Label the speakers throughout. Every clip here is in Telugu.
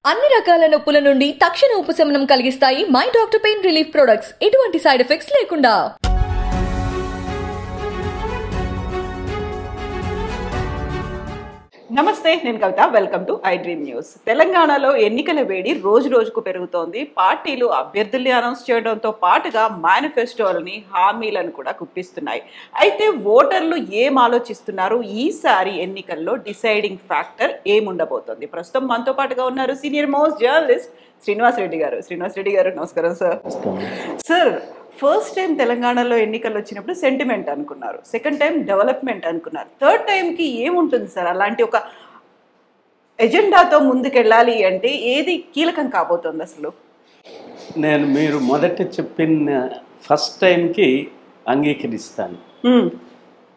Speaker 1: అన్ని రకాల నొప్పుల నుండి తక్షణ ఉపశమనం కలిగిస్తాయి my doctor pain relief products. ఎటువంటి సైడ్ ఎఫెక్ట్స్ లేకుండా.
Speaker 2: నమస్తే, నేను Kavitha. Welcome to I dream news. తెలంగాణలో ఎన్నికల వేడి రోజు రోజుకు పెరుగుతోంది. పార్టీలు అభ్యర్థుల్ని అనౌన్స్ చేయడంతో పాటుగా మేనిఫెస్టోలని, హామీలను కూడా గుప్పిస్తున్నాయి. అయితే ఓటర్లు ఏం ఆలోచిస్తున్నారు? ఈసారి ఎన్నికల్లో డిసైడింగ్ ఫ్యాక్టర్ ఏముండబోతోంది? ప్రస్తుతం మనతో పాటుగా ఉన్నారు senior most journalist Srinivas Reddy గారు. శ్రీనివాస్ రెడ్డి గారు, నమస్కారం సార్. సార్, ఫస్ట్ టైం తెలంగాణలో ఎన్నికలు వచ్చినప్పుడు సెంటిమెంట్ అనుకున్నారు, సెకండ్ టైం డెవలప్మెంట్ అనుకున్నారు, థర్డ్ టైంకి ఏముంటుంది సార్? అలాంటి ఒక ఎజెండాతో ముందుకెళ్ళాలి అంటే ఏది కీలకం కాబోతోంది అసలు?
Speaker 3: మీరు మొదట చెప్పిన ఫస్ట్ టైంకి అంగీకరిస్తాను.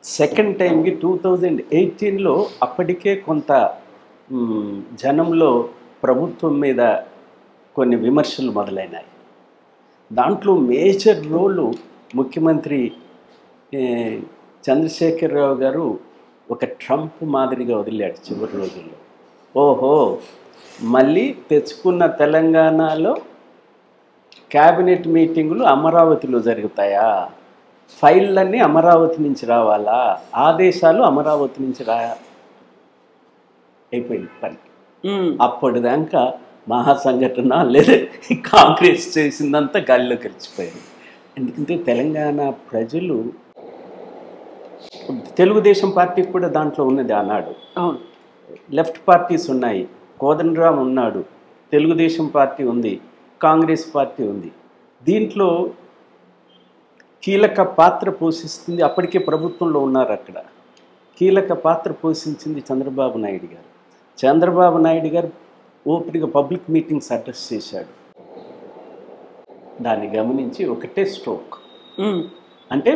Speaker 3: సెకండ్ టైంకి 2018లో అప్పటికే కొంత జనంలో ప్రభుత్వం మీద కొన్ని విమర్శలు మొదలైనాయి. దాంట్లో మేజర్ రోలు ముఖ్యమంత్రి చంద్రశేఖరరావు గారు ఒక ట్రంప్ మాదిరిగా వదిలాడు చివరి రోజుల్లో. ఓహో, మళ్ళీ తెచ్చుకున్న తెలంగాణలో క్యాబినెట్ మీటింగులు అమరావతిలో జరుగుతాయా? ఫైళ్ళన్నీ అమరావతి నుంచి రావాలా? ఆదేశాలు అమరావతి నుంచి అయిపోయింది పని. అప్పటిదాకా మహాసంఘటన లేదా కాంగ్రెస్ చేసిందంతా గాలిలో కలిసిపోయింది. ఎందుకంటే తెలంగాణ ప్రజలు, తెలుగుదేశం పార్టీ కూడా దాంట్లో ఉన్నది ఆనాడు. లెఫ్ట్ పార్టీస్ ఉన్నాయి, కోదండరాం ఉన్నాడు, తెలుగుదేశం పార్టీ ఉంది, కాంగ్రెస్ పార్టీ ఉంది. దీంట్లో కీలక పాత్ర పోషిస్తుంది, అప్పటికే ప్రభుత్వంలో ఉన్నారు అక్కడ. కీలక పాత్ర పోషించింది చంద్రబాబు నాయుడు గారు. చంద్రబాబు నాయుడు గారు ఓపెన్గా పబ్లిక్ మీటింగ్స్ అడ్రస్ చేశాడు. దాన్ని గమనించి ఒకటే స్ట్రోక్, అంటే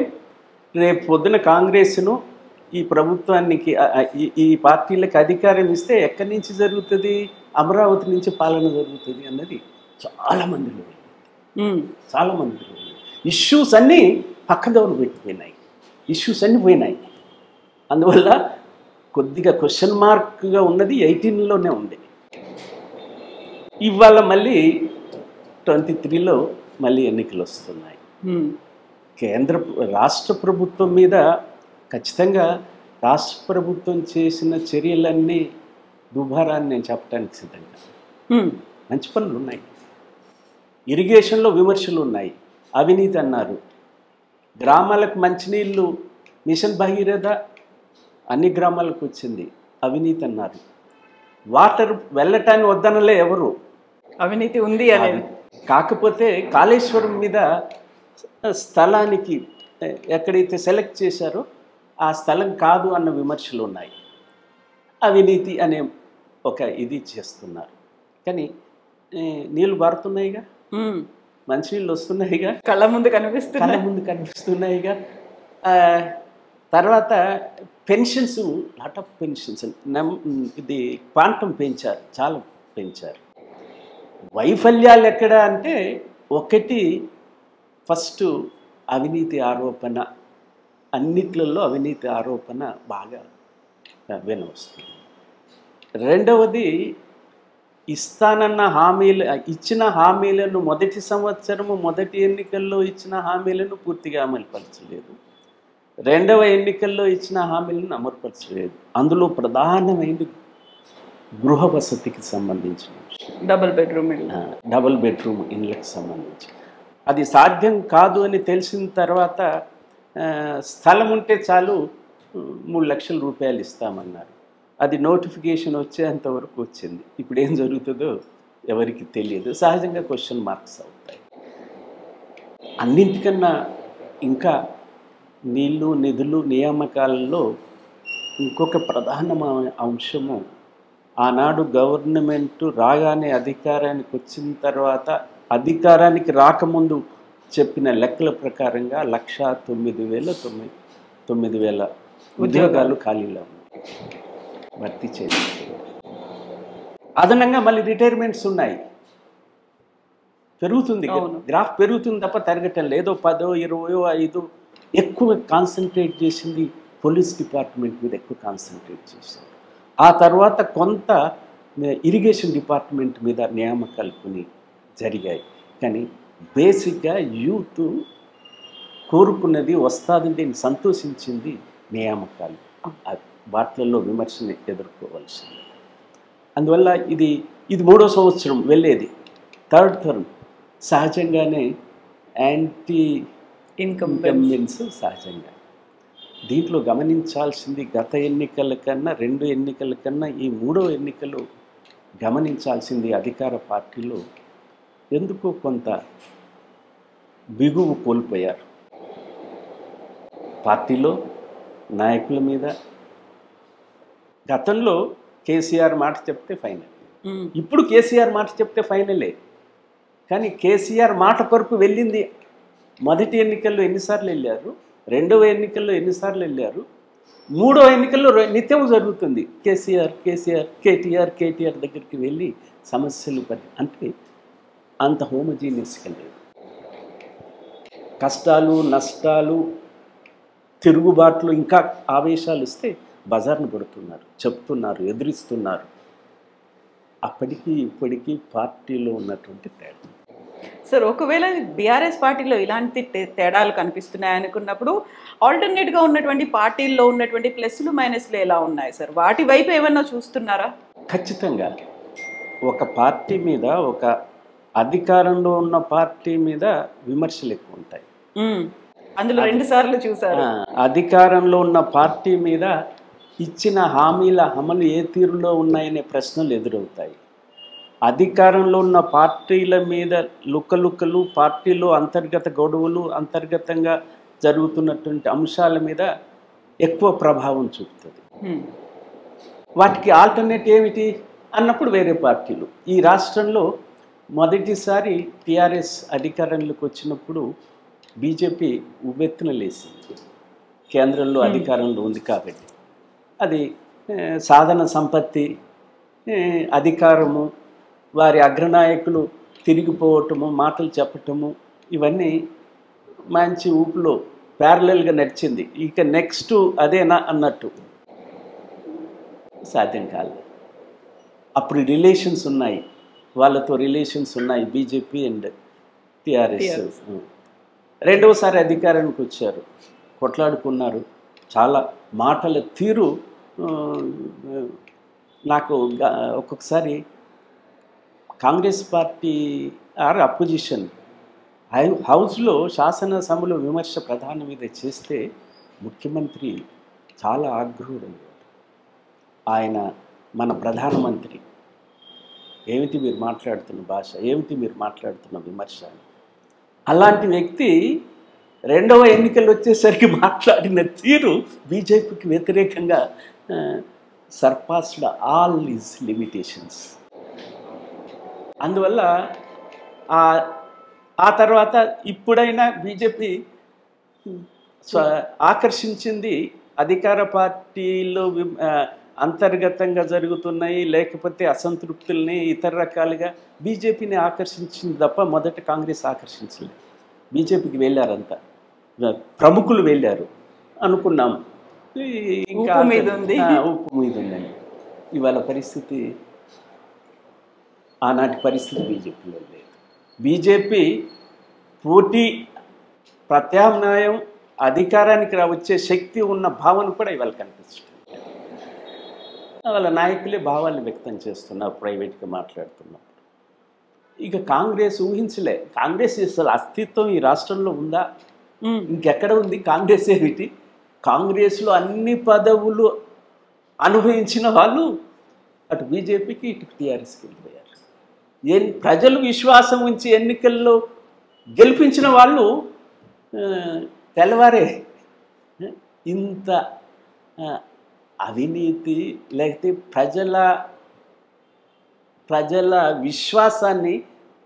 Speaker 3: రేపు పొద్దున కాంగ్రెస్ను ఈ ప్రభుత్వానికి ఈ పార్టీలకు అధికారం ఇస్తే ఎక్కడి నుంచి జరుగుతుంది? అమరావతి నుంచి పాలన జరుగుతుంది అన్నది చాలామందిలో ఇష్యూస్ అన్నీ పక్కదోరు పెట్టిపోయినాయి, ఇష్యూస్ అన్నీ పోయినాయి. అందువల్ల కొద్దిగా క్వశ్చన్ మార్క్గా ఉన్నది 18లోనే ఉంది. ఇవాళ మళ్ళీ 23లో మళ్ళీ ఎన్నికలు వస్తున్నాయి. రాష్ట్ర ప్రభుత్వం మీద ఖచ్చితంగా రాష్ట్ర ప్రభుత్వం చేసిన చర్యలన్నీ దుబారాన్ని నేను చెప్పడానికి సిద్ధంగా. మంచి పనులు ఉన్నాయి, ఇరిగేషన్లో విమర్శలు ఉన్నాయి, అవినీతి అన్నారు. గ్రామాలకు మంచినీళ్ళు మిషన్ భగీరథ అన్ని గ్రామాలకు వచ్చింది, అవినీతి అన్నారు. వాటర్ వెళ్ళటాన్ని వద్దనలే ఎవరు, అవినీతి ఉంది అనేది. కాకపోతే కాళేశ్వరం మీద స్థలానికి ఎక్కడైతే సెలెక్ట్ చేశారో ఆ స్థలం కాదు అన్న విమర్శలు ఉన్నాయి. అవినీతి అనే ఒక ఇది చేస్తున్నారు. కానీ నీళ్ళు బారుతున్నాయిగా, మంచినీళ్ళు వస్తున్నాయిగా, కళ్ళ ముందు కనిపిస్తున్నాయిగా. తర్వాత పెన్షన్స్, లాట్ ఆఫ్ పెన్షన్స్, ఇది క్వాంటం పెంచారు, చాలా పెంచారు. వైఫల్యాలు ఎక్కడ అంటే, ఒకటి ఫస్ట్ అవినీతి ఆరోపణ, అన్నిట్లలో అవినీతి ఆరోపణ బాగా వినవస్తుంది. రెండవది, ఇస్తానన్న హామీలు, ఇచ్చిన హామీలను మొదటి సంవత్సరము మొదటి ఎన్నికల్లో ఇచ్చిన హామీలను పూర్తిగా అమలుపరచలేదు, రెండవ ఎన్నికల్లో ఇచ్చిన హామీలను అమలుపరచలేదు. అందులో ప్రధానమైనది గృహ వసతికి సంబంధించిన డబుల్ బెడ్రూమ్ ఇళ్ళకి సంబంధించి. అది సాధ్యం కాదు అని తెలిసిన తర్వాత స్థలం ఉంటే చాలు 3 లక్షల రూపాయలు ఇస్తామన్నారు. అది నోటిఫికేషన్ వచ్చేంతవరకు వచ్చింది. ఇప్పుడు ఏం జరుగుతుందో ఎవరికి తెలియదు. సహజంగా క్వశ్చన్ మార్క్స్ అవుతాయి. అన్నింటికన్నా ఇంకా నీళ్ళు, నిధులు, నియామకాలలో ఇంకొక ప్రధానమైన అంశము, ఆనాడు గవర్నమెంట్ రాగానే అధికారానికి వచ్చిన తర్వాత, అధికారానికి రాకముందు చెప్పిన లెక్కల ప్రకారంగా 1,09,000 ఉద్యోగాలు ఖాళీలో ఉన్నాయి, భర్తీ చేసి. అదనంగా మళ్ళీ రిటైర్మెంట్స్ ఉన్నాయి. పెరుగుతుంది, గ్రాఫ్ పెరుగుతుంది తప్ప తరగటం లేదో. 10, 20, 5 ఎక్కువ కాన్సన్ట్రేట్ చేసింది పోలీస్ డిపార్ట్మెంట్ మీద ఎక్కువ కాన్సన్ట్రేట్ చేశారు. ఆ తర్వాత కొంత ఇరిగేషన్ డిపార్ట్మెంట్ మీద నియామకాలు కొన్ని జరిగాయి. కానీ బేసిక్గా యూత్ కోరుకున్నది వస్తాదని దీన్ని సంతోషించింది నియామకాలు. వాటిల్లో విమర్శని ఎదుర్కోవాల్సింది. అందువల్ల ఇది 3వ సంవత్సరం వెళ్ళేది, 3rd టర్మ్. సహజంగానే యాంటీ ఇన్కంబెన్స్ సహజంగా. దీంట్లో గమనించాల్సింది గత ఎన్నికల కన్నా 2 ఎన్నికల కన్నా ఈ 3వ ఎన్నికలు గమనించాల్సింది అధికార పార్టీలో ఎందుకో కొంత బిగువు కోల్పోయారు. పార్టీలో నాయకుల మీద గతంలో కేసీఆర్ మాట చెప్తే ఫైనల్, ఇప్పుడు కేసీఆర్ మాట చెప్తే ఫైనలే. కానీ కేసీఆర్ మాట కొరకు వెళ్ళింది మొదటి ఎన్నికల్లో ఎన్నిసార్లు వెళ్ళారు, 2వ ఎన్నికల్లో ఎన్నిసార్లు వెళ్ళారు, 3వ ఎన్నికల్లో నిత్యం జరుగుతుంది. కేటీఆర్ దగ్గరికి వెళ్ళి సమస్యలు అంటే అంత హోమోజీనియస్గా లేదు. కష్టాలు నష్టాలు తిరుగుబాట్లు ఇంకా ఆవేశాలు వస్తే బజార్ను పడుతున్నారు, చెప్తున్నారు, ఎదురిస్తున్నారు. అప్పటికి ఇప్పటికీ పార్టీలో ఉన్నటువంటి తేడా.
Speaker 2: సార్, ఒకవేళ బీఆర్ఎస్ పార్టీలో ఇలాంటి తేడాలు కనిపిస్తున్నాయి అనుకున్నప్పుడు ఆల్టర్నేట్గా ఉన్నటువంటి పార్టీల్లో ఉన్నటువంటి ప్లస్లు మైనస్లు ఎలా ఉన్నాయి సార్? వాటి వైపు ఏమన్నా చూస్తున్నారా?
Speaker 3: ఖచ్చితంగా ఒక పార్టీ మీద, ఒక అధికారంలో ఉన్న పార్టీ మీద విమర్శలు ఎక్కువ ఉంటాయి.
Speaker 2: అందులో 2 సార్లు చూసారు.
Speaker 3: అధికారంలో ఉన్న పార్టీ మీద ఇచ్చిన హామీల అమలు ఏ తీరులో ఉన్నాయనే ప్రశ్నలు ఎదురవుతాయి. అధికారంలో ఉన్న పార్టీల మీద లుక్కలు, పార్టీలో అంతర్గత గొడవలు, అంతర్గతంగా జరుగుతున్నటువంటి అంశాల మీద ఎక్కువ ప్రభావం చూపుతుంది. వాటికి ఆల్టర్నేట్ ఏమిటి అన్నప్పుడు వేరే పార్టీలు. ఈ రాష్ట్రంలో మొదటిసారి టీఆర్ఎస్ అధికారంలోకి వచ్చినప్పుడు బీజేపీ ఉవ్వెత్తున లేసింది. కేంద్రంలో అధికారంలో ఉంది కాబట్టి అది సాధన సంపత్తి, అధికారము, వారి అగ్రనాయకులు తిరిగిపోవటము, మాటలు చెప్పటము, ఇవన్నీ మంచి ఊపులో ప్యారలల్గా నడిచింది. ఇక నెక్స్ట్ అదేనా అన్నట్టు సాధ్యం కాలేదు. అప్పుడు రిలేషన్స్ ఉన్నాయి, వాళ్ళతో రిలేషన్స్ ఉన్నాయి బీజేపీ అండ్ టీఆర్ఎస్. 2వసారి అధికారానికి వచ్చారు, కొట్లాడుకున్నారు. చాలా మాటల తీరు నాకు ఒక్కొక్కసారి కాంగ్రెస్ పార్టీ ఆర్ అపోజిషన్ హౌస్లో శాసనసభలో విమర్శ ప్రధాని మీద చేస్తే ముఖ్యమంత్రి చాలా ఆగ్రహుడయ్యాడు. ఆయన మన ప్రధానమంత్రి, ఏమిటి మీరు మాట్లాడుతున్న భాష, ఏమిటి మీరు మాట్లాడుతున్న విమర్శ. అలాంటి వ్యక్తి 2వ ఎన్నికలు వచ్చేసరికి మాట్లాడిన తీరు బీజేపీకి వ్యతిరేకంగా సర్పాస్డ్ ఆల్ హిజ్ లిమిటేషన్స్. అందువల్ల ఆ తర్వాత ఇప్పుడైనా బీజేపీ ఆకర్షించింది అధికార పార్టీలో అంతర్గతంగా జరుగుతున్నాయి, లేకపోతే అసంతృప్తుల్ని ఇతర రకాలుగా బీజేపీని ఆకర్షించింది తప్ప మొదట కాంగ్రెస్ ఆకర్షించలేదు. బీజేపీకి వెళ్ళారంతా, ప్రముఖులు వెళ్ళారు అనుకున్నాం. ఇంకా ఉప్పు మీద ఉందని ఇవాళ పరిస్థితి, ఆనాటి పరిస్థితి బీజేపీలో లేదు. బీజేపీ పోటీ, ప్రత్యామ్నాయం, అధికారానికి వచ్చే శక్తి ఉన్న భావన కూడా ఇవాళ కనిపిస్తుంది. వాళ్ళ నాయకులే భావాలను వ్యక్తం చేస్తున్నారు ప్రైవేట్గా మాట్లాడుతున్నప్పుడు. ఇక కాంగ్రెస్ ఊహించలే. కాంగ్రెస్ అసలు అస్తిత్వం ఈ రాష్ట్రంలో ఉందా? ఇంకెక్కడ ఉంది కాంగ్రెస్? ఏమిటి కాంగ్రెస్లో అన్ని పదవులు అనుభవించిన వాళ్ళు అటు బీజేపీకి ఇటు టీఆర్ఎస్కి వెళ్ళిపోయారు. ప్రజలు విశ్వాసం ఉంచి ఎన్నికల్లో గెలిపించిన వాళ్ళు తెల్లవారే ఇంత అవినీతి, లేకపోతే ప్రజల విశ్వాసాన్ని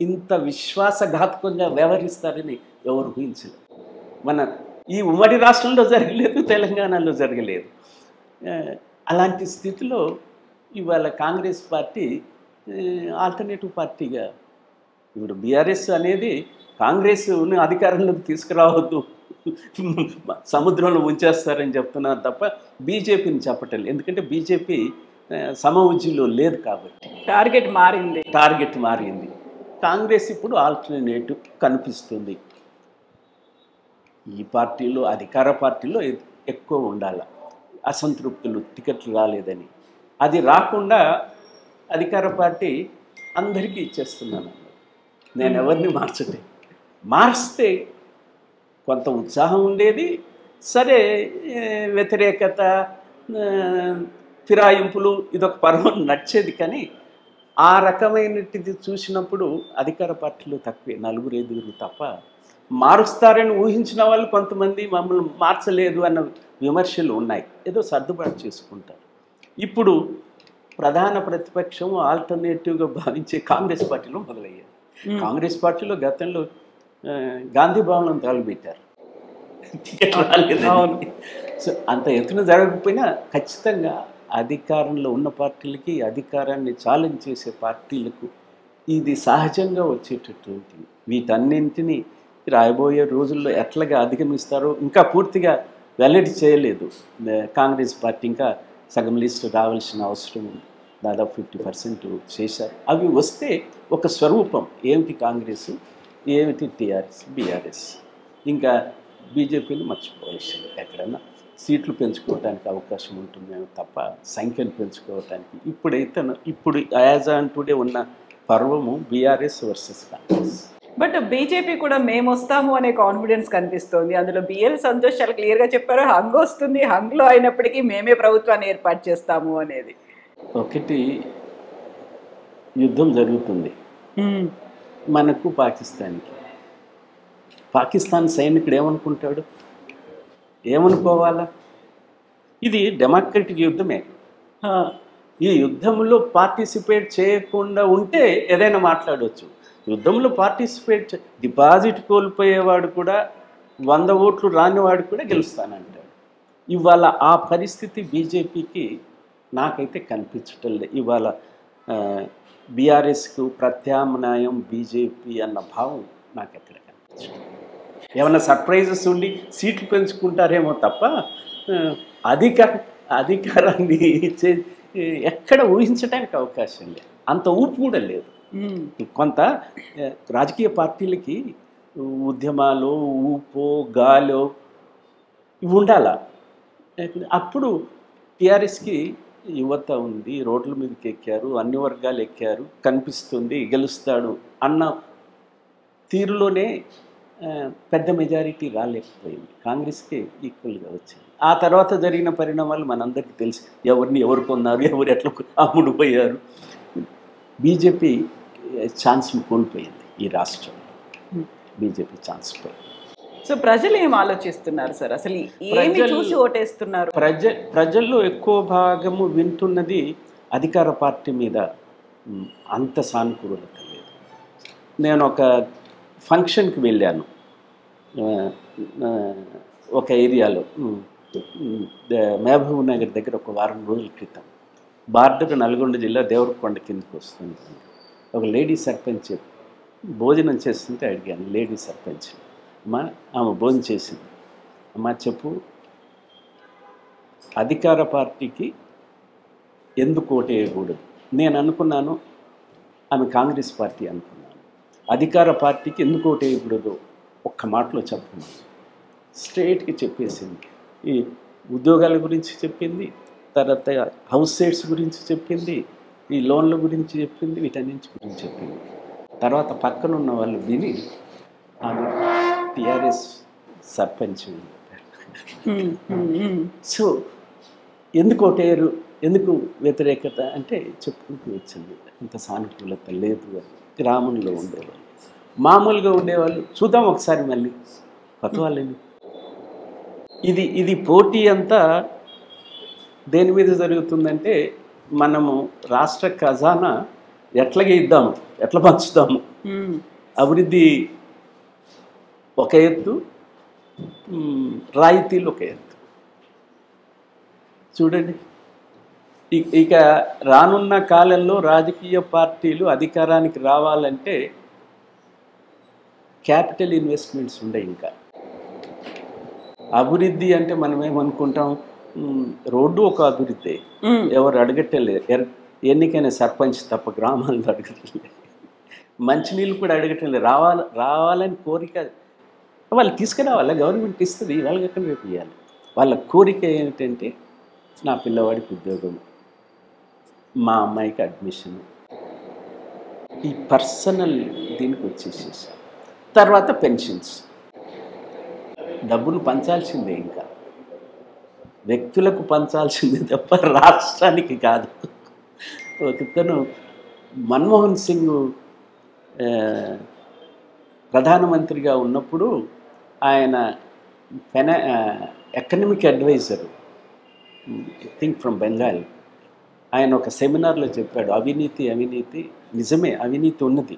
Speaker 3: ఇంత విశ్వాసఘాతకంగా వ్యవహరిస్తారని ఎవరు ఊహించలేదు. మన ఈ ఉమ్మడి రాష్ట్రంలో జరగలేదు, తెలంగాణలో జరగలేదు. అలాంటి స్థితిలో ఇవాళ కాంగ్రెస్ పార్టీ ఆల్టర్నేటివ్ పార్టీగా, ఇప్పుడు బీఆర్ఎస్ అనేది కాంగ్రెస్ని అధికారంలోకి తీసుకురావద్దు, సముద్రంలో ఉంచేస్తారని చెప్తున్నారు తప్ప బీజేపీని చెప్పటం లేదు. ఎందుకంటే బీజేపీ సమఉజ్జీలో లేదు కాబట్టి.
Speaker 2: టార్గెట్
Speaker 3: మారింది. కాంగ్రెస్ ఇప్పుడు ఆల్టర్నేటివ్ కనిపిస్తుంది. ఈ పార్టీలో, అధికార పార్టీలో ఎక్కువ ఉండాలి అసంతృప్తులు, టికెట్లు రాలేదని. అది రాకుండా అధికార పార్టీ అందరికీ ఇచ్చేస్తున్నాను. నేను ఎవరిని మారిస్తే కొంత ఉత్సాహం ఉండేది. సరే, వ్యతిరేకత, ఫిరాయింపులు ఇదొక పర్వం నడిచేది. కానీ ఆ రకమైనది చూసినప్పుడు అధికార పార్టీలు తక్కువే, 4-5 తప్ప. మారుస్తారని ఊహించిన వాళ్ళు కొంతమంది మమ్మల్ని మార్చలేదు అన్న విమర్శలు ఉన్నాయి. ఏదో సర్దుబాటు చేసుకుంటారు. ఇప్పుడు ప్రధాన ప్రతిపక్షం ఆల్టర్నేటివ్గా భావించే కాంగ్రెస్ పార్టీలో మొదలయ్యారు. కాంగ్రెస్ పార్టీలో గతంలో గాంధీ భవనం తగలబెట్టారు, టికెట్ రాలేదు. సో అంత ఎత్తున జరగకపోయినా ఖచ్చితంగా అధికారంలో ఉన్న పార్టీలకి, అధికారాన్ని ఛాలెంజ్ చేసే పార్టీలకు ఇది సహజంగా వచ్చేటటువంటి. వీటన్నింటినీ రాబోయే రోజుల్లో ఎట్లాగా అధిగమిస్తారో ఇంకా పూర్తిగా వెల్లడి చేయలేదు కాంగ్రెస్ పార్టీ. ఇంకా సగం లిస్టు రావాల్సిన అవసరం ఉంది. దాదాపు 50% చేశారు. అవి వస్తే ఒక స్వరూపం ఏమిటి కాంగ్రెస్, ఏమిటి టీఆర్ఎస్, బీఆర్ఎస్. ఇంకా బీజేపీని మర్చిపోవాల్సింది. ఎక్కడన్నా సీట్లు పెంచుకోవడానికి అవకాశం ఉంటుందేమో తప్ప సంఖ్యను పెంచుకోవడానికి ఇప్పుడు యాజ్ ఆన్ టుడే ఉన్న పర్వము BRS versus Congress.
Speaker 2: But BJP కూడా మేము వస్తాము అనే కాన్ఫిడెన్స్ కనిపిస్తోంది. అందులో బిఎల్ సంతోష్ చాలా క్లియర్గా చెప్పారు, హంగ్ వస్తుంది, హంగ్లో అయినప్పటికీ మేమే ప్రభుత్వాన్ని ఏర్పాటు చేస్తాము అనేది.
Speaker 3: ఒకటి, యుద్ధం జరుగుతుంది మనకు పాకిస్తాన్కి. పాకిస్తాన్ సైనికుడు ఏమనుకుంటాడు, ఏమనుకోవాలా? ఇది డెమోక్రటిక్ యుద్ధమే. ఈ యుద్ధంలో పార్టిసిపేట్ చేయకుండా ఉంటే ఏదైనా మాట్లాడవచ్చు. యుద్ధంలో పార్టిసిపేట్, డిపాజిట్ కోల్పోయేవాడు కూడా 100 ఓట్లు రానివాడు కూడా గెలుస్తానంటాడు. ఇవాళ ఆ పరిస్థితి బీజేపీకి నాకైతే కనిపించటం లేదు. ఇవాళ బీఆర్ఎస్కు ప్రత్యామ్నాయం బీజేపీ అన్న భావం నాకు ఎక్కడ కనిపించలేదు. ఏమన్నా సర్ప్రైజెస్ ఉండి సీట్లు పెంచుకుంటారేమో తప్ప అధికారాన్ని ఎక్కడ ఊహించడానికి అవకాశం లేదు. అంత ఊపు కూడా లేదు. కొంత రాజకీయ పార్టీలకి ఉద్యమాలు, ఊపో గాలో ఇవి ఉండాలా. అప్పుడు టీఆర్ఎస్కి యువత ఉంది, రోడ్ల మీదకి ఎక్కారు, అన్ని వర్గాలు ఎక్కారు, కనిపిస్తుంది, గెలుస్తాడు అన్న తీరులోనే పెద్ద మెజారిటీ రాలేకపోయింది. కాంగ్రెస్కే ఈక్వల్గా వచ్చింది. ఆ తర్వాత జరిగిన పరిణామాలు మనందరికీ తెలుసు. ఎవరు కొన్నారు, ఎవరు ఎట్లా అమ్ముడు పోయారు. బీజేపీ ఛాన్స్ కోల్పోయింది. ఈ రాష్ట్రంలో బీజేపీ ఛాన్స్ పోయింది.
Speaker 2: సో ప్రజలు ఏం ఆలోచిస్తున్నారు సార్? అసలు ఏమి చూసి ఓటేస్తున్నారు?
Speaker 3: ప్రజల్లో ఎక్కువ భాగము వింటున్నది అధికార పార్టీ మీద అంత సానుకూలత లేదు. నేను ఒక ఫంక్షన్కి వెళ్ళాను ఒక ఏరియాలో, మహబూబ్ నగర్ దగ్గర ఒక వారం రోజుల క్రితం. బార్డర్ నల్గొండ జిల్లా దేవరకొండ కిందకి వస్తుంది. ఒక లేడీ సర్పంచ్ భోజనం చేస్తుంటే అడిగాను, లేడీ సర్పంచ్ అమ్మా, ఆమె భోజనం చేసింది, అమ్మా చెప్పు, అధికార పార్టీకి ఎందుకు ఓటేయకూడదు? నేను అనుకున్నాను ఆమె కాంగ్రెస్ పార్టీ అనుకున్నాను. అధికార పార్టీకి ఎందుకు ఓటేయకూడదు ఒక్క మాటలో చెప్పమని స్ట్రైట్గా చెప్పేసింది. ఈ ఉద్యోగాల గురించి చెప్పింది, తర్వాత హౌస్ సైట్స్ గురించి చెప్పింది, ఈ లోన్ల గురించి చెప్పింది, వీటన్నింటి గురించి చెప్పింది. తర్వాత పక్కన ఉన్న వాళ్ళు విని ఆమె టీఆర్ఎస్ సర్పంచ్ సో ఎందుకు ఓటేయరు, ఎందుకు వ్యతిరేకత అంటే చెప్పుకుంటూ వచ్చింది. అంత సానుకూలత లేదు అని. గ్రామంలో ఉండేవాళ్ళు, మామూలుగా ఉండేవాళ్ళు చూద్దాం ఒకసారి మళ్ళీ కొత్త వాళ్ళని. ఇది పోటీ అంతా దేని మీద జరుగుతుందంటే, మనము రాష్ట్ర ఖజానా ఎట్లాగే ఇద్దాము, ఎట్లా పంచుతాము. అభివృద్ధి ఒక ఎత్తు, రాయితీలు ఒక ఎత్తు. చూడండి, ఇక రానున్న కాలంలో రాజకీయ పార్టీలు అధికారానికి రావాలంటే క్యాపిటల్ ఇన్వెస్ట్మెంట్స్ ఉండే. ఇంకా అభివృద్ధి అంటే మనం ఏమనుకుంటాం, రోడ్డు ఒక అభివృద్ధి, ఎవరు అడగట్టలేదు. ఎన్నికైన సర్పంచ్ తప్ప గ్రామాల్లో అడగట్లేదు, మంచినీళ్ళు కూడా అడగట్లేదు. రావాలని కోరిక వాళ్ళు తీసుకురావాలా, గవర్నమెంట్ ఇస్తుంది, వాళ్ళకి ఎక్కడ రేపు ఇవ్వాలి. వాళ్ళ కోరిక ఏమిటంటే నా పిల్లవాడికి ఉద్యోగం, మా అమ్మాయికి అడ్మిషన్, ఈ పర్సనల్ దీనికి వచ్చేసేసారు. తర్వాత పెన్షన్స్, డబ్బులు పంచాల్సిందే, ఇంకా వ్యక్తులకు పంచాల్సిందే తప్ప రాష్ట్రానికి కాదు. ఒకతను మన్మోహన్ సింగ్ ప్రధానమంత్రిగా ఉన్నప్పుడు ఆయన economic adviser, think from Bengal, ఆయన ఒక సెమినార్లో చెప్పాడు, అవినీతి నిజమే, అవినీతి ఉన్నది.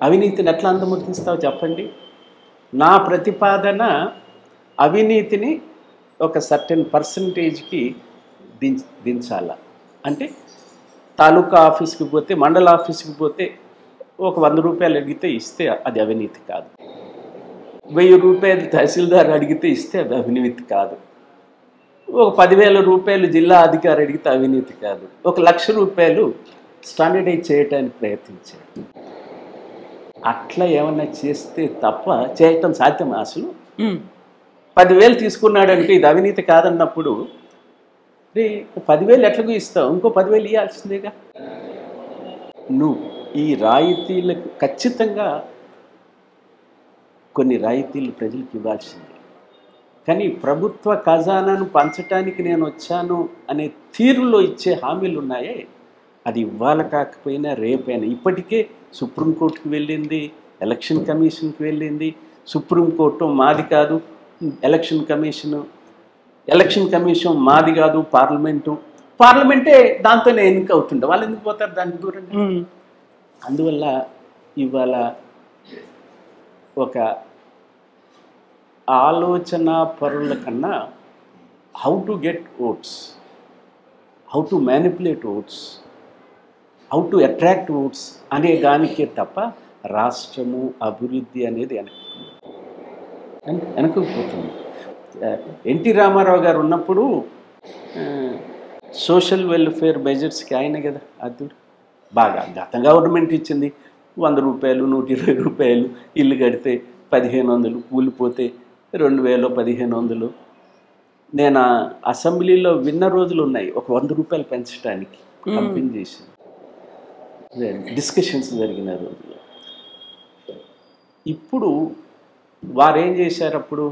Speaker 3: అవినీతిని ఎట్లా అంతమొందిస్తావో చెప్పండి. నా ప్రతిపాదన అవినీతిని ఒక సర్టెన్ పర్సంటేజ్కి దించాల. అంటే తాలూకా ఆఫీస్కి పోతే, మండల ఆఫీస్కి పోతే ఒక 100 రూపాయలు అడిగితే ఇస్తే అది అవినీతి కాదు. 1000 రూపాయలు తహసీల్దార్ అడిగితే ఇస్తే అది అవినీతి కాదు. ఒక 10,000 రూపాయలు జిల్లా అధికారి అడిగితే అవినీతి కాదు. 1,00,000 రూపాయలు స్టాండర్డైజ్ చేయడానికి ప్రయత్నించాడు. అట్లా ఏమన్నా చేస్తే తప్ప చేయటం సాధ్యమా అసలు? 10,000 తీసుకున్నాడంటే ఇది అవినీతి కాదన్నప్పుడు రే 10,000 ఎట్లాగో ఇస్తావు, ఇంకో 10,000 ఇవ్వాల్సిందేగా. నువ్వు ఈ రాయితీలకు ఖచ్చితంగా కొన్ని రాయితీలు ప్రజలకు ఇవ్వాల్సిందే. కానీ ప్రభుత్వ ఖజానాను పంచటానికి నేను వచ్చాను అనే తీరులో ఇచ్చే హామీలు ఉన్నాయే, అది ఇవ్వాలి కాకపోయినా రేపైనా. ఇప్పటికే సుప్రీంకోర్టుకి వెళ్ళింది, ఎలక్షన్ కమిషన్కి వెళ్ళింది. సుప్రీంకోర్టు మాది కాదు, ఎలక్షన్ కమిషన్ మాది కాదు, పార్లమెంటే దాంతోనే ఎన్నిక అవుతుండే. వాళ్ళు ఎందుకు పోతారు దానికి దూరంగా? అందువల్ల ఇవాళ ఒక ఆలోచన పరుల కన్నా how to get votes, how to manipulate votes, how to attract votes అనే దానికే తప్ప రాష్ట్రము అభివృద్ధి అనేది వెనకపోతుంది. ఎన్టీ రామారావు గారు ఉన్నప్పుడు సోషల్ వెల్ఫేర్ బడ్జెట్స్కి ఆయన కదా అద్దుడు. బాగా గత గవర్నమెంట్ ఇచ్చింది 100 రూపాయలు, 120 రూపాయలు, ఇల్లు కడితే 1,500, కూలిపోతే 2,000, 1,500. నేను అసెంబ్లీలో విన్న రోజులు ఉన్నాయి, ఒక 100 రూపాయలు పెంచడానికి కంపెనీ చేసి డిస్కషన్స్ జరిగిన రోజులు. ఇప్పుడు వారేం చేశారు? అప్పుడు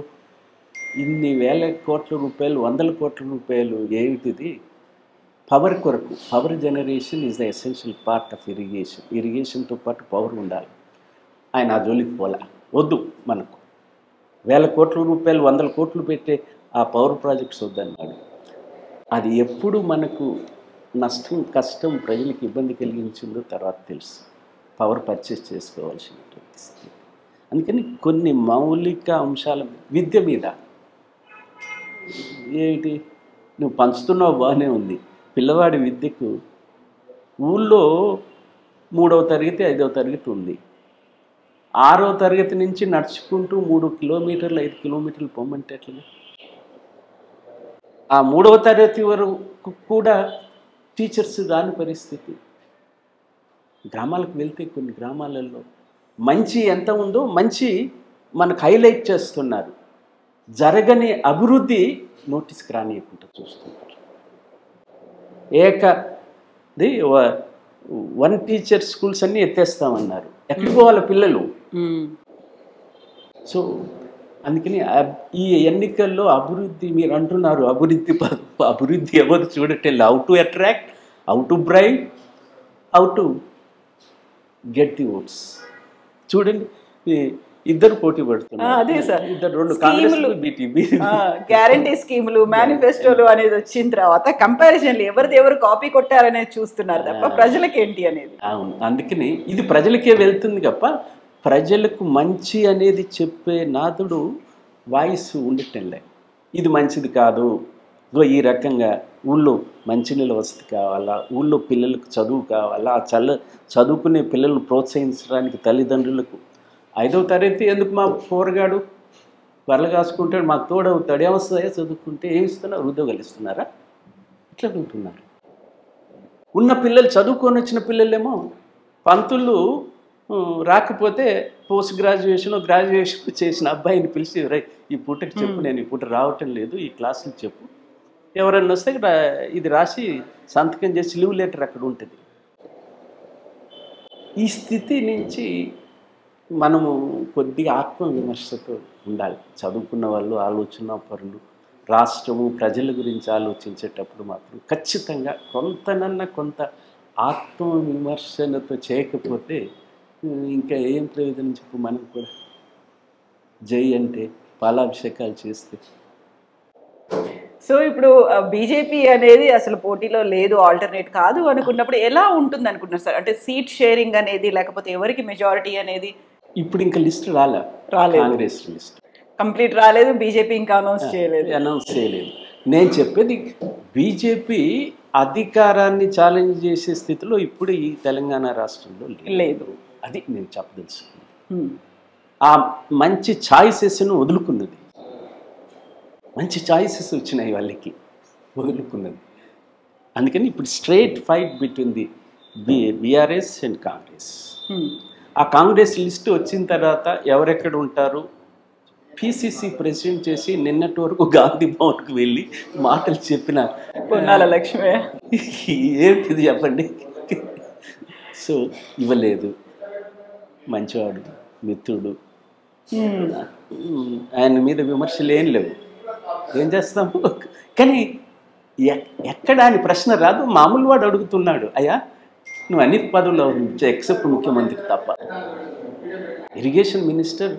Speaker 3: ఇన్ని వేల కోట్ల రూపాయలు, 100 కోట్ల రూపాయలు ఏమిటిది? పవర్ కొరకు. Power generation is the essential part of irrigation. ఇరిగేషన్తో పాటు పవర్ ఉండాలి. ఆయన ఆ జోలికి పోలే, వద్దు మనకు 1000 కోట్ల రూపాయలు, 100 కోట్లు పెట్టే ఆ పవర్ ప్రాజెక్ట్స్ వద్దన్నాడు. అది ఎప్పుడు మనకు నష్టం, కష్టం, ప్రజలకు ఇబ్బంది కలిగించిందో తర్వాత తెలుసు. పవర్ పర్చేస్ చేసుకోవాల్సినటువంటి స్థితి. అందుకని కొన్ని మౌలిక అంశాల విద్య మీద ఏమిటి నువ్వు పంచుతున్నావు బాగానే ఉంది. పిల్లవాడి విద్యకు ఊళ్ళో 3వ తరగతి 5వ తరగతి ఉంది. 6వ తరగతి నుంచి నడుచుకుంటూ 3 కిలోమీటర్లు 5 కిలోమీటర్లు పొమ్మంటే ఎట్లా? ఆ 3వ తరగతి వరకు కూడా టీచర్స్ రాని పరిస్థితి. గ్రామాలకు వెళ్తే కొన్ని గ్రామాలలో మంచి ఎంత ఉందో మంచి మనకు హైలైట్ చేస్తున్నారు. జరగని అభివృద్ధి నోటీస్కి రానియకుండా చూస్తున్నారు. వన్ టీచర్ స్కూల్స్ అన్నీ ఎత్తేస్తామన్నారు. ఎక్కడికి పోవాలి పిల్లలు? సో అందుకని ఈ ఎన్నికల్లో అభివృద్ధి మీరు అంటున్నారు, అభివృద్ధి ఎవరు చూడటం? How to attract, how to bribe, how to get the votes. చూడండి, ఇద్దరు పోటీ పడుతున్నారు.
Speaker 2: అదే సార్,
Speaker 3: గ్యారంటీ
Speaker 2: స్కీములు, మేనిఫెస్టోలు అనేది వచ్చిన తర్వాత కంపారిజన్లు ఎవరు కాపీ కొట్టారనేది చూస్తున్నారు తప్ప ప్రజలకి ఏంటి అనేది.
Speaker 3: అవును, అందుకని ఇది ప్రజలకే వెళ్తుంది తప్ప ప్రజలకు మంచి అనేది చెప్పే నాదుడు వాయిస్ ఉండటంలే. ఇది మంచిది కాదు, ఈ రకంగా ఊళ్ళో మంచినీళ్ళ వసతి కావాలా, ఊళ్ళో పిల్లలకు చదువు కావాలా, చదువుకునే పిల్లలను ప్రోత్సహించడానికి తల్లిదండ్రులకు 5వ తరగతి ఎందుకు మా పోరగాడు వరలు కాసుకుంటాడు, మాకు తోడవుతాడు, ఏమొస్తాయో చదువుకుంటే ఏమి ఇస్తున్నారు? ఉద్యోగాలు ఇస్తున్నారా? ఇట్లా ఉంటున్నారు. ఉన్న పిల్లలు చదువుకొని వచ్చిన పిల్లలేమో పంతులు రాకపోతే పోస్ట్ గ్రాడ్యుయేషన్ చేసిన అబ్బాయిని పిలిచి రై ఈ పూటకి చెప్పు, నేను ఈ పూట రావటం లేదు, ఈ క్లాసులు చెప్పు, ఎవరన్నా వస్తే ఇది రాసి సంతకం చేసి లీవ్ లెటర్ అక్కడ ఉంటుంది. ఈ స్థితి నుంచి మనము కొద్దిగా ఆత్మవిమర్శతో ఉండాలి. చదువుకున్న వాళ్ళు, ఆలోచన పరులు, రాష్ట్రము ప్రజల గురించి ఆలోచించేటప్పుడు మాత్రం ఖచ్చితంగా కొంత ఆత్మవిమర్శనతో చేయకపోతే ఇంకా ఏం ప్రయోజనం చెప్పు. మనం కూడా జై అంటే పాలాభిషేకాలు చేస్తే.
Speaker 2: సో ఇప్పుడు బీజేపీ అనేది అసలు పోటీలో లేదు, ఆల్టర్నేట్ కాదు అనుకున్నప్పుడు ఎలా ఉంటుంది అనుకుంటున్నారు సార్? అంటే సీట్ షేరింగ్ అనేది, లేకపోతే ఎవరికి మెజారిటీ అనేది
Speaker 3: ఇప్పుడు ఇంకా లిస్ట్ రాలేదు. కాంగ్రెస్ లిస్ట్
Speaker 2: కంప్లీట్ రాలేదు, బీజేపీ ఇంకా అనౌన్స్ చేయలేదు.
Speaker 3: నేను చెప్పేది బీజేపీ అధికారాన్ని ఛాలెంజ్ చేసే స్థితిలో ఇప్పుడు ఈ తెలంగాణ రాష్ట్రంలో లేదు. అది నేను చెప్పదలుచుకున్నాను. ఆ మంచి ఛాయిసెస్ను వదులుకున్నది, మంచి ఛాయిసెస్ వచ్చినాయి వాళ్ళకి, వదులుకున్నది. అందుకని ఇప్పుడు straight fight between the BRS and Congress. ఆ కాంగ్రెస్ లిస్ట్ వచ్చిన తర్వాత ఎవరెక్కడ ఉంటారు, పిసిసి ప్రెసిడెంట్ చేసి నిన్నటి వరకు గాంధీ భవన్కి వెళ్ళి మాటలు చెప్పిన
Speaker 2: పొన్నాల లక్ష్మి
Speaker 3: ఏంటిది చెప్పండి. సో ఇవ్వలేదు, మంచివాడు, మిత్రుడు, ఆయన మీద విమర్శలు ఏం లేవు, ఏం చేస్తాము. కానీ ఎక్కడ అని ప్రశ్న రాదు. మామూలు వాడు అడుగుతున్నాడు, అయ్యా నువ్వు అన్ని పదవులు ఎక్సెప్ట్ ముఖ్యమంత్రికి తప్ప. ఇరిగేషన్ మినిస్టర్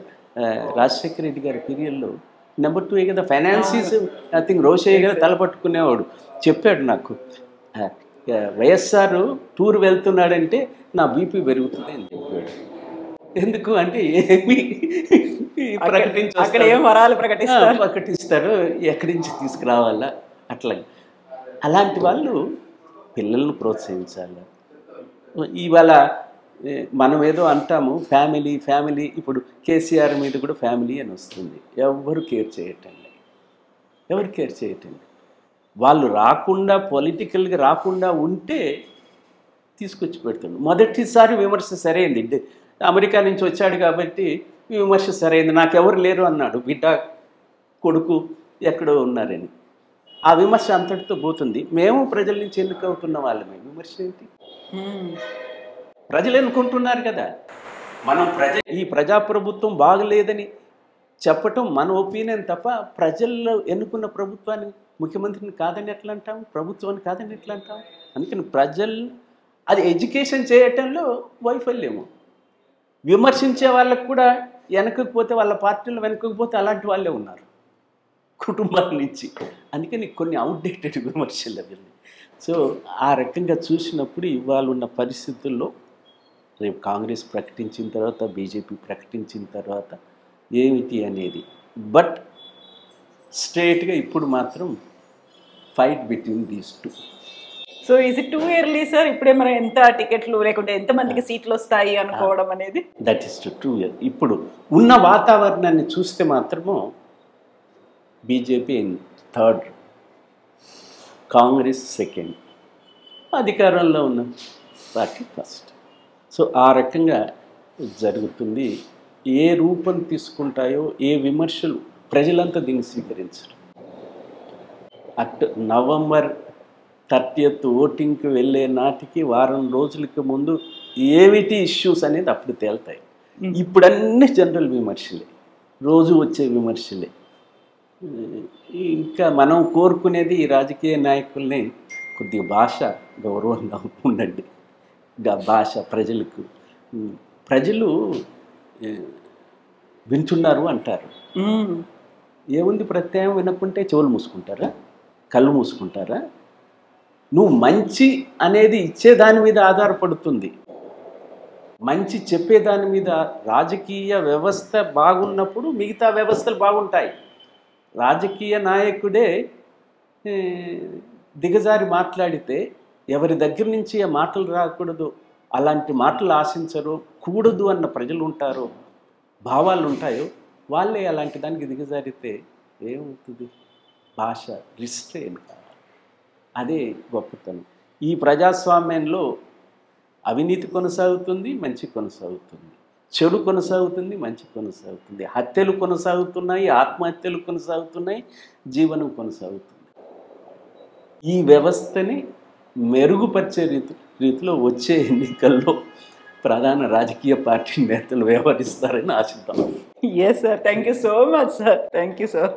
Speaker 3: రాజశేఖర రెడ్డి గారి పీరియడ్లో నెంబర్ 2 కదా, ఫైనాన్సీస్ ఐ థింక్ రోషయ్య గారు తలపట్టుకునేవాడు. చెప్పాడు నాకు, వైఎస్ఆర్ టూర్ వెళ్తున్నాడంటే నా బీపీ పెరుగుతుంది అని చెప్పాడు. ఎందుకు అంటే ఏమి ప్రకటిస్తారు, ఎక్కడి నుంచి తీసుకురావాలా, అట్లా. అలాంటి వాళ్ళు పిల్లలను ప్రోత్సహించాలి. ఇవాళ మనం ఏదో అంటాము ఫ్యామిలీ, ఇప్పుడు కేసీఆర్ మీద కూడా ఫ్యామిలీ అని వస్తుంది. ఎవరు కేర్ చేయటండి. వాళ్ళు రాకుండా, పొలిటికల్గా రాకుండా ఉంటే తీసుకొచ్చి పెడుతుంది. మొదటిసారి విమర్శ సరైంది, అమెరికా నుంచి వచ్చాడు కాబట్టి విమర్శ సరైంది, నాకెవరు లేరు అన్నాడు, బిడ్డ కొడుకు ఎక్కడో ఉన్నారని. ఆ విమర్శ అంతటితో పోతుంది. మేము ప్రజల నుంచి ఎన్నుకవుతున్న వాళ్ళమే, విమర్శ ఏంటి? ప్రజలు ఎన్నుకుంటున్నారు కదా. మనం ఈ ప్రజాప్రభుత్వం బాగలేదని చెప్పటం మన ఒపీనియన్ తప్ప, ప్రజల్లో ఎన్నుకున్న ప్రభుత్వాన్ని, ముఖ్యమంత్రిని కాదని ఎట్లా అంటాం, ప్రభుత్వాన్ని కాదని ఎట్లా అంటాం? అందుకని ప్రజలు అది ఎడ్యుకేషన్ చేయటంలో వైఫల్యము. విమర్శించే వాళ్ళకు కూడా వెనకపోతే, వాళ్ళ పార్టీలు వెనకపోతే అలాంటి వాళ్ళే ఉన్నారు కుటుంబాల నుంచి. అందుకని కొన్ని అవుట్డేటెడ్ విమర్శలు అవి. సో ఆ రకంగా చూసినప్పుడు ఇవాళ ఉన్న పరిస్థితుల్లో రేపు కాంగ్రెస్ ప్రకటించిన తర్వాత, బీజేపీ ప్రకటించిన తర్వాత ఏమిటి అనేది, బట్ స్ట్రేట్గా ఇప్పుడు మాత్రం fight between these two.
Speaker 2: So is it too early sir? ఇప్పుడే మనం ఎంత టికెట్లు లేకుంటే ఎంతమందికి సీట్లు వస్తాయి అనుకోవడం అనేది?
Speaker 3: That is true. ఇప్పుడు ఉన్న వాతావరణాన్ని చూస్తే మాత్రము బీజేపీ 3rd, కాంగ్రెస్ 2nd, అధికారంలో ఉన్న పార్టీ 1st. సో ఆ రకంగా జరుగుతుంది. ఏ రూపం తీసుకుంటాయో, ఏ విమర్శలు, ప్రజలంతా దీన్ని స్వీకరించరు. నవంబర్ 30th ఓటింగ్కి వెళ్ళే నాటికి వారం రోజులకి ముందు ఏమిటి ఇష్యూస్ అనేది అప్పుడు తేలుతాయి. ఇప్పుడన్నీ జనరల్ విమర్శలే, రోజు వచ్చే విమర్శలే. ఇంకా మనం కోరుకునేది ఈ రాజకీయ నాయకుల్ని కొద్దిగా భాష గౌరవంగా ఉండండి. భాష ప్రజలు వింటున్నారు అంటారు. ఏముంది ప్రత్యయం వినకుంటే చెవులు మూసుకుంటారా, కళ్ళు మూసుకుంటారా? నువ్వు మంచి అనేది ఇచ్చేదాని మీద ఆధారపడుతుంది. మంచి చెప్పేదాని మీద. రాజకీయ వ్యవస్థ బాగున్నప్పుడు మిగతా వ్యవస్థలు బాగుంటాయి. రాజకీయ నాయకుడే దిగజారి మాట్లాడితే ఎవరి దగ్గర నుంచి ఆ మాటలు రాకూడదు, అలాంటి మాటలు ఆశించరు, కూడదు అన్న ప్రజలు ఉంటారో, భావాలు ఉంటాయో, వాళ్ళే అలాంటి దానికి దిగజారితే ఏమవుతుంది? భాష రిస్ట్రెయిన్ కావాలి. అదే గొప్పతనం. ఈ ప్రజాస్వామ్యంలో అవినీతి కొనసాగుతుంది, మంచి కొనసాగుతుంది, చెడు కొనసాగుతుంది, మంచి కొనసాగుతుంది, హత్యలు కొనసాగుతున్నాయి, ఆత్మహత్యలు కొనసాగుతున్నాయి, జీవనం కొనసాగుతుంది. ఈ వ్యవస్థని మెరుగుపరిచే రీతిలో వచ్చే ఎన్నికల్లో ప్రధాన రాజకీయ పార్టీ నేతలు వ్యవహరిస్తారని ఆశిద్దాం.
Speaker 2: Yes sir, thank you so much sir, thank you sir.